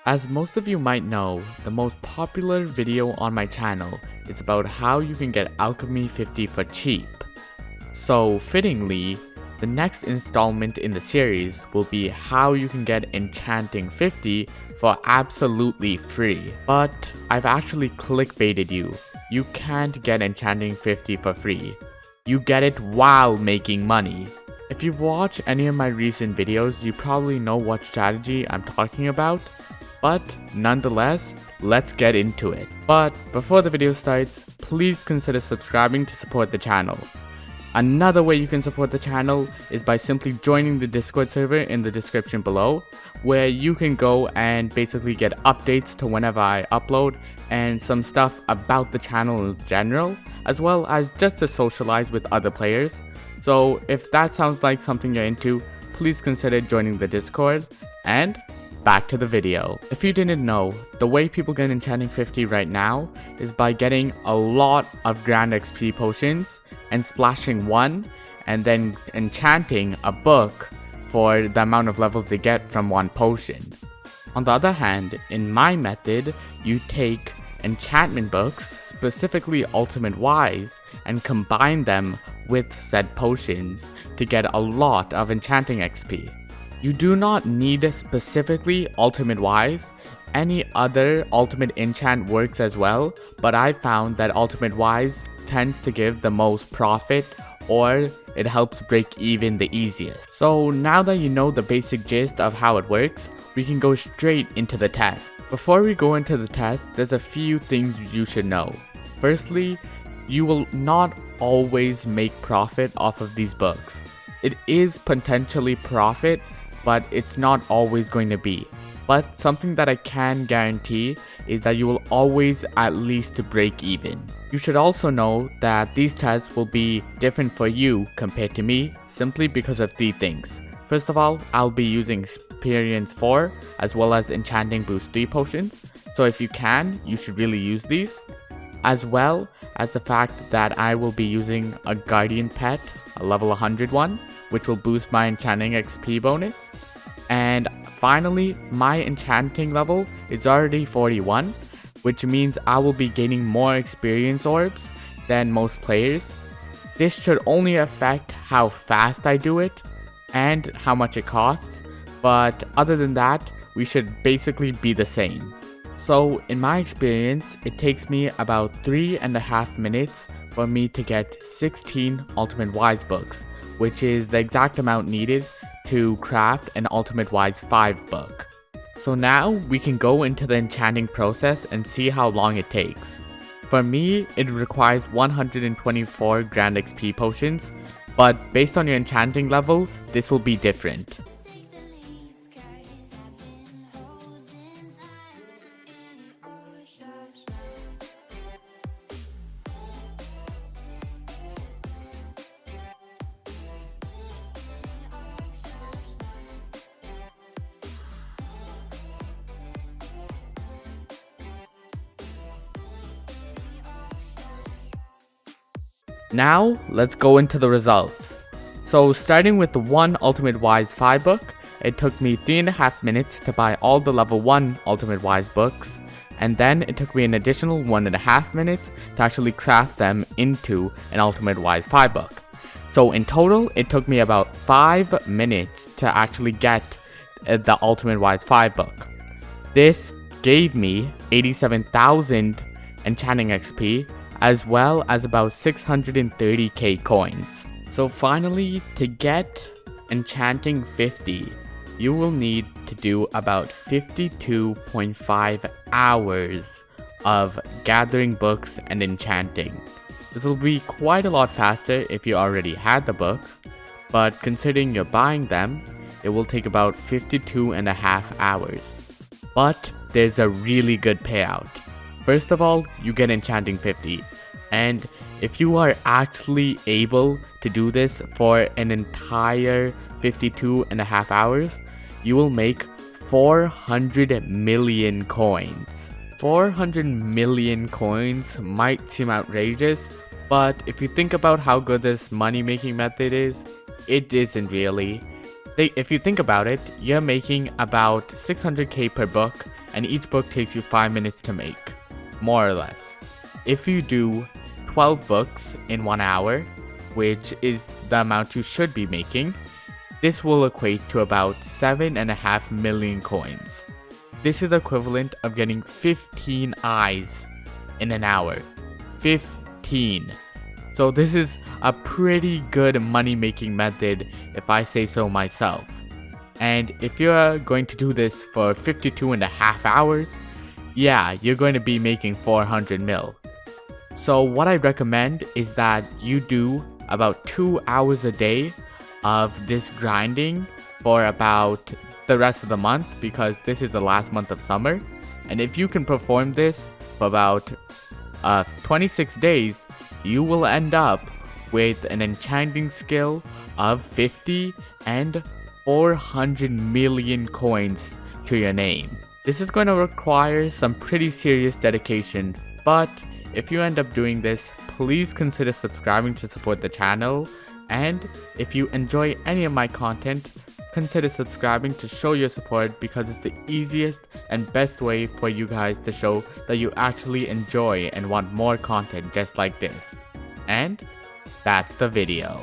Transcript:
As most of you might know, the most popular video on my channel is about how you can get Alchemy 50 for cheap. So fittingly, the next installment in the series will be how you can get Enchanting 50 for absolutely free. But I've actually clickbaited you. You can't get Enchanting 50 for free. You get it while making money. If you've watched any of my recent videos, you probably know what strategy I'm talking about. But nonetheless, let's get into it. But before the video starts, please consider subscribing to support the channel. Another way you can support the channel is by simply joining the Discord server in the description below, where you can go and basically get updates to whenever I upload and some stuff about the channel in general, as well as just to socialize with other players. So if that sounds like something you're into, please consider joining the Discord, and back to the video. If you didn't know, the way people get Enchanting 50 right now is by getting a lot of Grand XP potions and splashing one and then enchanting a book for the amount of levels they get from one potion. On the other hand, in my method, you take enchantment books, specifically Ultimate Wise, and combine them with said potions to get a lot of enchanting XP. You do not need specifically Ultimate Wise. Any other Ultimate Enchant works as well, but I found that Ultimate Wise tends to give the most profit, or it helps break even the easiest. So now that you know the basic gist of how it works, we can go straight into the test. Before we go into the test, there's a few things you should know. Firstly, you will not always make profit off of these books. It is potentially profit, but it's not always going to be. But something that I can guarantee is that you will always at least break even. You should also know that these tests will be different for you compared to me, simply because of three things. First of all, I'll be using Experience 4 as well as Enchanting Boost 3 potions, so if you can, you should really use these. As well as the fact that I will be using a Guardian pet, a level 100 one, which will boost my Enchanting XP bonus. And finally, my Enchanting level is already 41, which means I will be gaining more experience orbs than most players. This should only affect how fast I do it and how much it costs, but other than that, we should basically be the same. So in my experience, it takes me about 3.5 minutes for me to get 16 Ultimate Wise books, which is the exact amount needed to craft an Ultimate Wise 5 book. So now we can go into the enchanting process and see how long it takes. For me, it requires 124 Grand XP potions, but based on your enchanting level, this will be different. Now, let's go into the results. So starting with the one Ultimate Wise 5 book, it took me 3.5 minutes to buy all the level 1 Ultimate Wise books, and then it took me an additional 1.5 minutes to actually craft them into an Ultimate Wise 5 book. So in total, it took me about 5 minutes to actually get the Ultimate Wise 5 book. This gave me 87,000 Enchanting XP, as well as about 630k coins. So finally, to get Enchanting 50, you will need to do about 52.5 hours of gathering books and enchanting. This will be quite a lot faster if you already had the books, but considering you're buying them, it will take about 52.5 hours. But there's a really good payout. First of all, you get Enchanting 50, and if you are actually able to do this for an entire 52.5 hours, you will make 400 million coins. 400 million coins might seem outrageous, but if you think about how good this money making method is, it isn't really. If you think about it, you're making about 600k per book, and each book takes you 5 minutes to make, more or less. If you do 12 books in 1 hour, which is the amount you should be making, this will equate to about 7.5 million coins. This is equivalent of getting 15 eyes in an hour. 15. So this is a pretty good money making method if I say so myself. And if you're going to do this for 52.5 hours, yeah, you're going to be making 400 mil. So what I recommend is that you do about 2 hours a day of this grinding for about the rest of the month, because this is the last month of summer. And if you can perform this for about 26 days, you will end up with an enchanting skill of 50 and 400 million coins to your name. This is going to require some pretty serious dedication, but if you end up doing this, please consider subscribing to support the channel, and if you enjoy any of my content, consider subscribing to show your support, because it's the easiest and best way for you guys to show that you actually enjoy and want more content just like this. And that's the video.